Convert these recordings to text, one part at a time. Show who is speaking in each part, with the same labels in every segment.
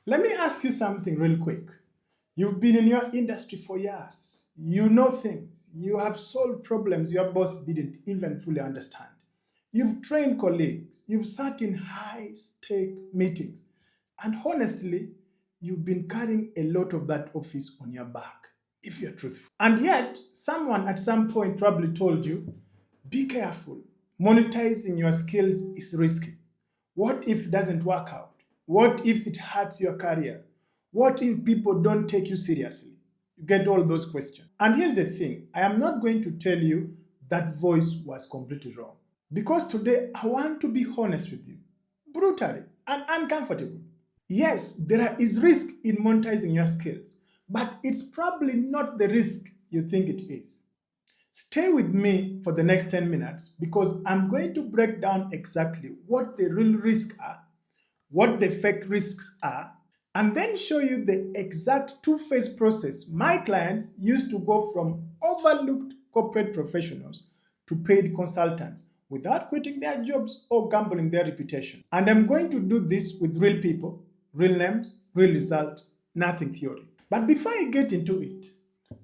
Speaker 1: Let me ask you something real quick. You've been in your industry for years. You know things. You have solved problems your boss didn't even fully understand. You've trained colleagues. You've sat in high stake meetings. And honestly, you've been carrying a lot of that office on your back, if you're truthful. And yet, someone at some point probably told you, be careful. Monetizing your skills is risky. What if it doesn't work out? What if it hurts your career? What if people don't take you seriously? You get all those questions. And here's the thing, I am not going to tell you that voice was completely wrong. Because today I want to be honest with you, brutally and uncomfortable. Yes, there is risk in monetizing your skills, but it's probably not the risk you think it is. Stay with me for the next 10 minutes because I'm going to break down exactly what the real risks are, what the fake risks are, and then show you the exact two-phase process my clients used to go from overlooked corporate professionals to paid consultants without quitting their jobs or gambling their reputation. And I'm going to do this with real people, real names, real result, nothing theory. But before I get into it,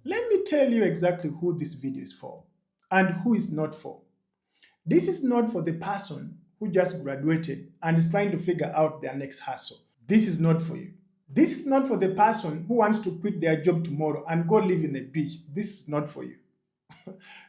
Speaker 1: let me tell you exactly who this video is for and who is not for. This is not for the person who just graduated and is trying to figure out their next hustle. This is not for you. This is not for the person who wants to quit their job tomorrow and go live in a beach. This is not for you.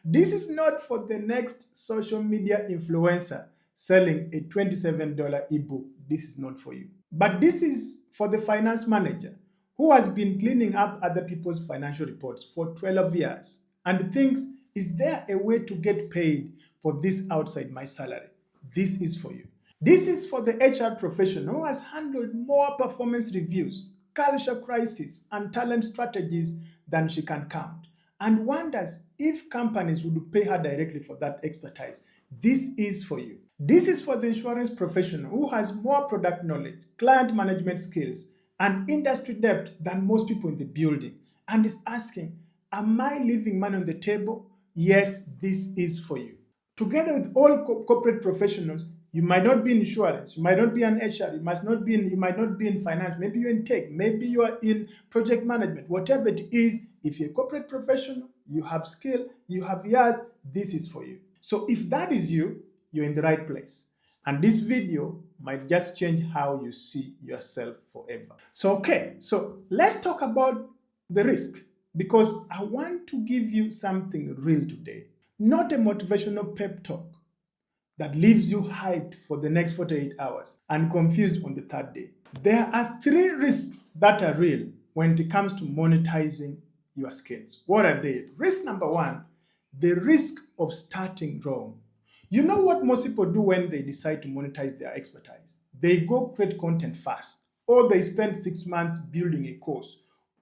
Speaker 1: This is not for the next social media influencer selling a $27 ebook. This is not for you. But this is for the finance manager who has been cleaning up other people's financial reports for 12 years and thinks, is there a way to get paid for this outside my salary? This is for you. This is for the HR professional who has handled more performance reviews, culture crisis, and talent strategies than she can count, and wonders if companies would pay her directly for that expertise. This is for you. This is for the insurance professional who has more product knowledge, client management skills, and industry depth than most people in the building, and is asking, am I leaving money on the table? Yes, this is for you. Together with all corporate professionals, you might not be in insurance, you might not be in HR, you might not be in finance, maybe you're in tech, maybe you are in project management, whatever it is, if you're a corporate professional, you have skill, you have years, this is for you. So if that is you, you're in the right place. And this video might just change how you see yourself forever. So let's talk about the risk because I want to give you something real today, not a motivational pep talk that leaves you hyped for the next 48 hours and confused on the third day. There are 3 risks that are real when it comes to monetizing your skills. What are they? Risk number 1, the risk of starting wrong. You know what most people do when they decide to monetize their expertise? They go create content fast, or they spend 6 months building a course,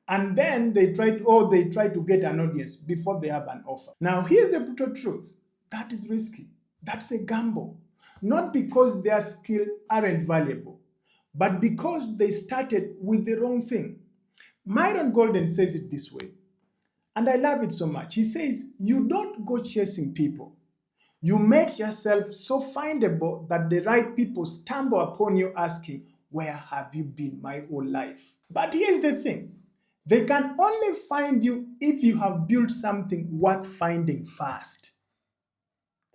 Speaker 1: and then they try to get an audience before they have an offer. Now, here's the brutal truth. That is risky. That's a gamble. Not because their skills aren't valuable, but because they started with the wrong thing. Myron Golden says it this way, and I love it so much. He says, you don't go chasing people. You make yourself so findable that the right people stumble upon you asking, where have you been my whole life? But here's the thing. They can only find you if you have built something worth finding fast.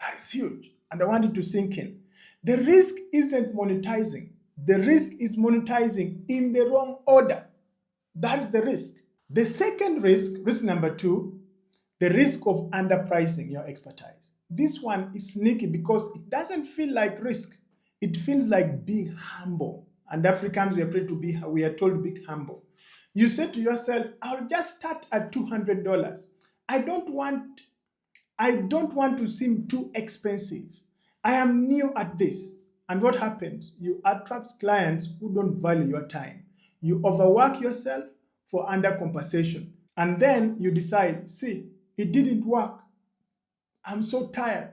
Speaker 1: That is huge. And I want it to sink in. The risk isn't monetizing. The risk is monetizing in the wrong order. That is the risk. The second risk number 2, the risk of underpricing your expertise. This one is sneaky because it doesn't feel like risk. It feels like being humble. And Africans, we are told to be humble. You say to yourself, I'll just start at $200. I don't want to seem too expensive. I am new at this. And what happens? You attract clients who don't value your time. You overwork yourself for undercompensation. And then you decide, see, it didn't work. I'm so tired.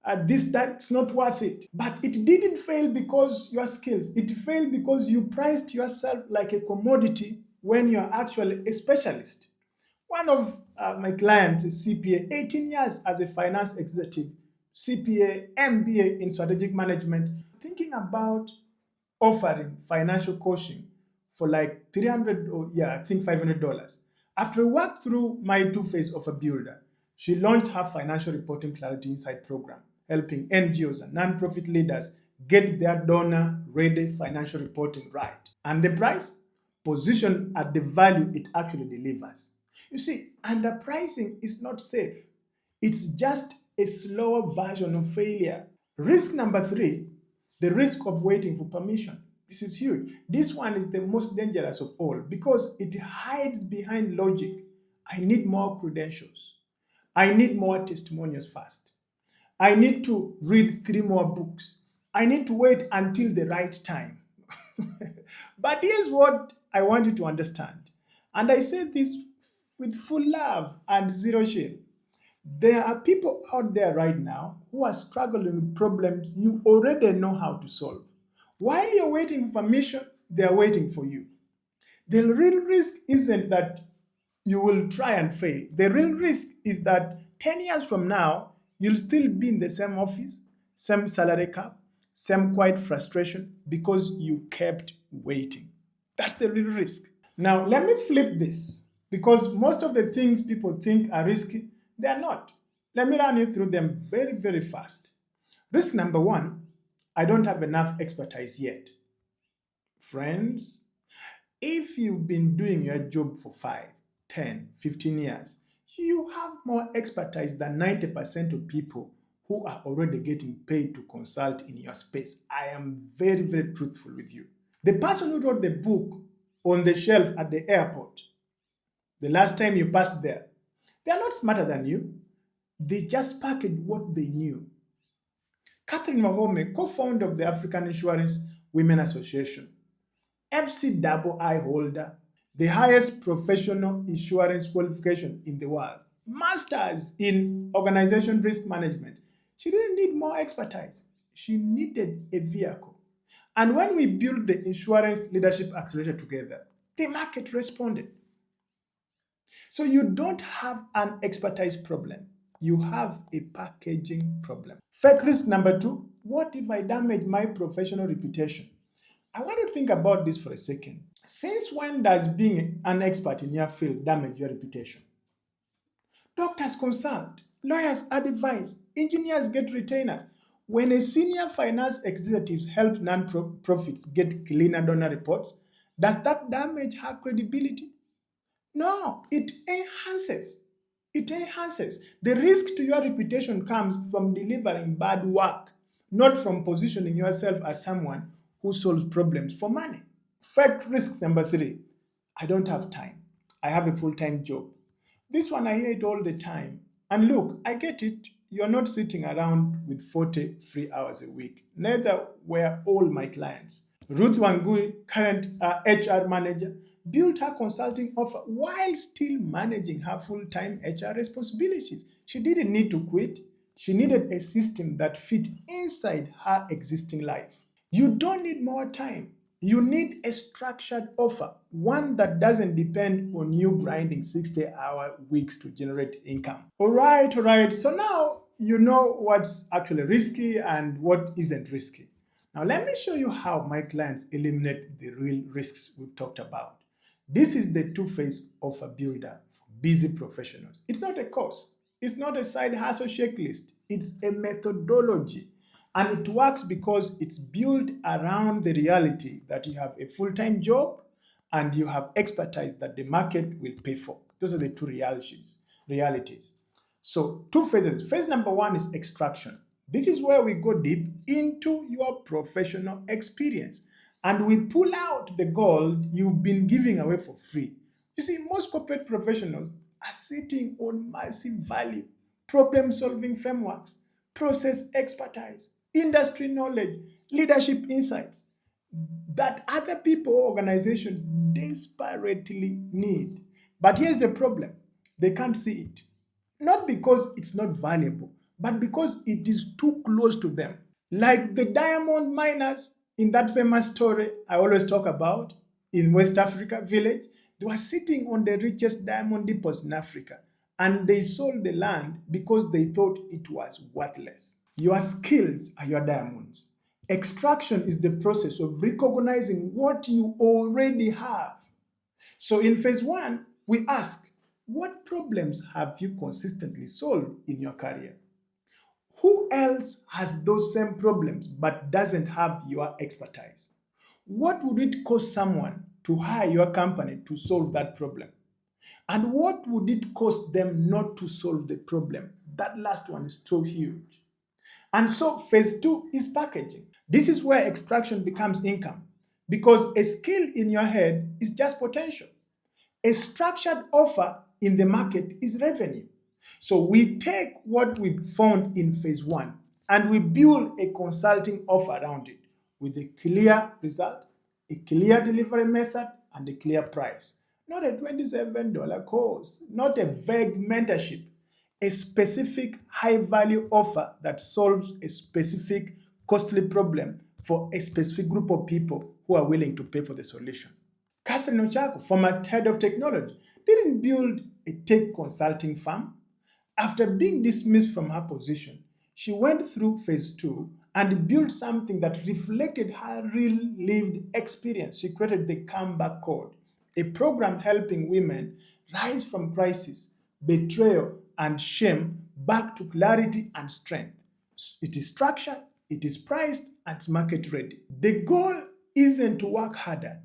Speaker 1: That's not worth it. But it didn't fail because your skills. It failed because you priced yourself like a commodity when you're actually a specialist. One of my clients is CPA, 18 years as a finance executive, CPA, MBA in strategic management, thinking about offering financial coaching for like 300 or I think $500. After we worked through my two-phase offer builder, she launched her Financial Reporting Clarity Insight program, helping NGOs and nonprofit leaders get their donor-ready financial reporting right. And the price? Positioned at the value it actually delivers. You see, underpricing is not safe. It's just a slower version of failure. Risk number three, the risk of waiting for permission. This is huge. This one is the most dangerous of all because it hides behind logic. I need more credentials. I need more testimonials first. I need to read 3 more books. I need to wait until the right time. But here's what I want you to understand. And I say this with full love and zero shame. There are people out there right now who are struggling with problems you already know how to solve. While you're waiting for permission, they're waiting for you. The real risk isn't that you will try and fail. The real risk is that 10 years from now, you'll still be in the same office, same salary cap, same quiet frustration because you kept waiting. That's the real risk. Now, let me flip this because most of the things people think are risky, they are not. Let me run you through them very, very fast. Risk number one, I don't have enough expertise yet. Friends, if you've been doing your job for 5, 10, 15 years, you have more expertise than 90% of people who are already getting paid to consult in your space. I am very, very truthful with you. The person who wrote the book on the shelf at the airport, the last time you passed there, they are not smarter than you. They just packaged what they knew. Catherine Wahome, co-founder of the African Insurance Women Association, FCII holder, the highest professional insurance qualification in the world, masters in organization risk management. She didn't need more expertise. She needed a vehicle. And when we built the Insurance Leadership Accelerator together, the market responded. So you don't have an expertise problem. You have a packaging problem. Fake risk number two, what if I damage my professional reputation? I want you to think about this for a second. Since when does being an expert in your field damage your reputation? Doctors consult, lawyers advise, engineers get retainers. When a senior finance executive helps non-profits get cleaner donor reports, does that damage her credibility? No, it enhances. It enhances. The risk to your reputation comes from delivering bad work, not from positioning yourself as someone who solves problems for money. Fact risk number three, I don't have time. I have a full-time job. This one I hear it all the time. And look, I get it. You're not sitting around with 40 free hours a week. Neither were all my clients. Ruth Wangui, current HR manager, built her consulting offer while still managing her full-time HR responsibilities. She didn't need to quit. She needed a system that fit inside her existing life. You don't need more time. You need a structured offer, one that doesn't depend on you grinding 60-hour weeks to generate income. All right. So now you know what's actually risky and what isn't risky. Now let me show you how my clients eliminate the real risks we've talked about. This is the two-phase offer builder for busy professionals. It's not a course. It's not a side hustle checklist. It's a methodology. And it works because it's built around the reality that you have a full-time job and you have expertise that the market will pay for. Those are the two realities. So 2 phases. Phase number 1 is extraction. This is where we go deep into your professional experience and we pull out the gold you've been giving away for free. You see, most corporate professionals are sitting on massive value, problem-solving frameworks, process expertise, industry knowledge, leadership insights that other people or organizations desperately need. But here's the problem. They can't see it. Not because it's not valuable, but because it is too close to them. Like the diamond miners in that famous story I always talk about in West Africa village, they were sitting on the richest diamond depots in Africa and they sold the land because they thought it was worthless. Your skills are your diamonds. Extraction is the process of recognizing what you already have. So in phase one, we ask, what problems have you consistently solved in your career? Who else has those same problems but doesn't have your expertise? What would it cost someone to hire your company to solve that problem? And what would it cost them not to solve the problem? That last one is so huge. And so phase two is packaging. This is where extraction becomes income because a skill in your head is just potential. A structured offer in the market is revenue. So we take what we found in phase one and we build a consulting offer around it with a clear result, a clear delivery method, and a clear price. Not a $27 course, not a vague mentorship, a specific high value offer that solves a specific costly problem for a specific group of people who are willing to pay for the solution. Catherine Ochako, former head of technology, didn't build a tech consulting firm. After being dismissed from her position, she went through phase two and built something that reflected her real lived experience. She created the Comeback Code, a program helping women rise from crisis, betrayal, and shame back to clarity and strength. It is structured, it is priced, and it's market ready. The goal isn't to work harder.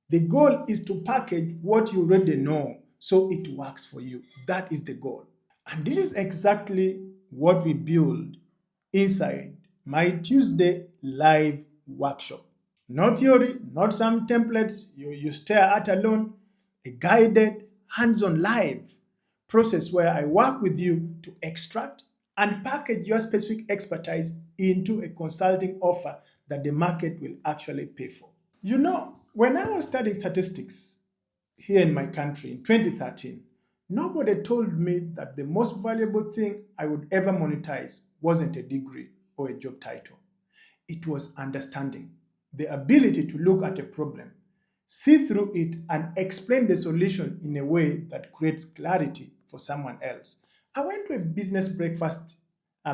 Speaker 1: The goal is to package what you already know so it works for you. That is the goal. And this is exactly what we build inside my Tuesday live workshop. No theory, not some templates you stare at alone, a guided, hands on live process where I work with you to extract and package your specific expertise into a consulting offer that the market will actually pay for. You know, when I was studying statistics here in my country in 2013, nobody told me that the most valuable thing I would ever monetize wasn't a degree or a job title. It was understanding, the ability to look at a problem, see through it, and explain the solution in a way that creates clarity for someone else. I went to a business breakfast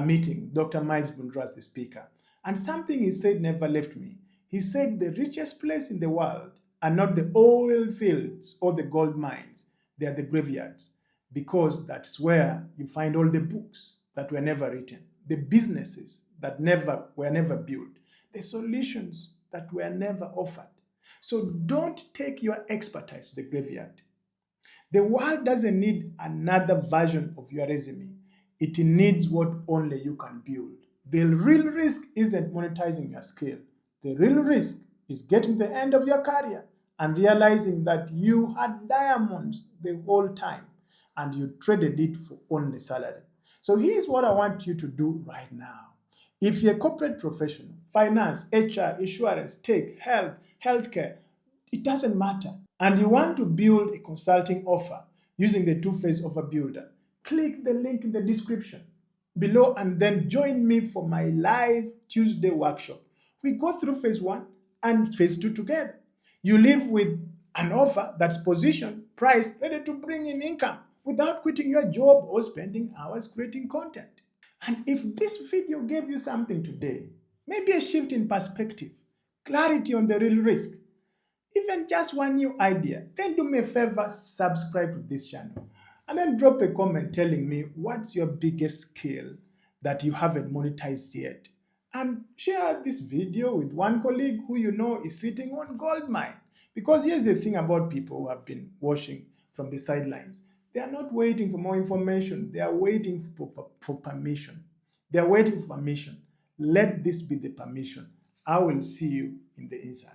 Speaker 1: meeting, Dr. Miles Bundras, the speaker, and something he said never left me. He said the richest place in the world are not the oil fields or the gold mines, they are the graveyards, because that's where you find all the books that were never written, the businesses that were never built, the solutions that were never offered. So don't take your expertise to the graveyard. The world doesn't need another version of your resume. It needs what only you can build. The real risk isn't monetizing your skill. The real risk is getting to the end of your career and realizing that you had diamonds the whole time and you traded it for only salary. So here's what I want you to do right now. If you're a corporate professional, finance, HR, insurance, tech, health, healthcare, it doesn't matter. And you want to build a consulting offer using the two-phase offer builder, click the link in the description below and then join me for my live Tuesday workshop. We go through phase one and phase two together. You live with an offer that's positioned, priced, ready to bring in income without quitting your job or spending hours creating content. And if this video gave you something today, maybe a shift in perspective, clarity on the real risk, even just one new idea, then do me a favor, subscribe to this channel. And then drop a comment telling me what's your biggest skill that you haven't monetized yet. And share this video with one colleague who you know is sitting on gold mine. Because here's the thing about people who have been watching from the sidelines. They are not waiting for more information. They are waiting for permission. They are waiting for permission. Let this be the permission. I will see you in the inside.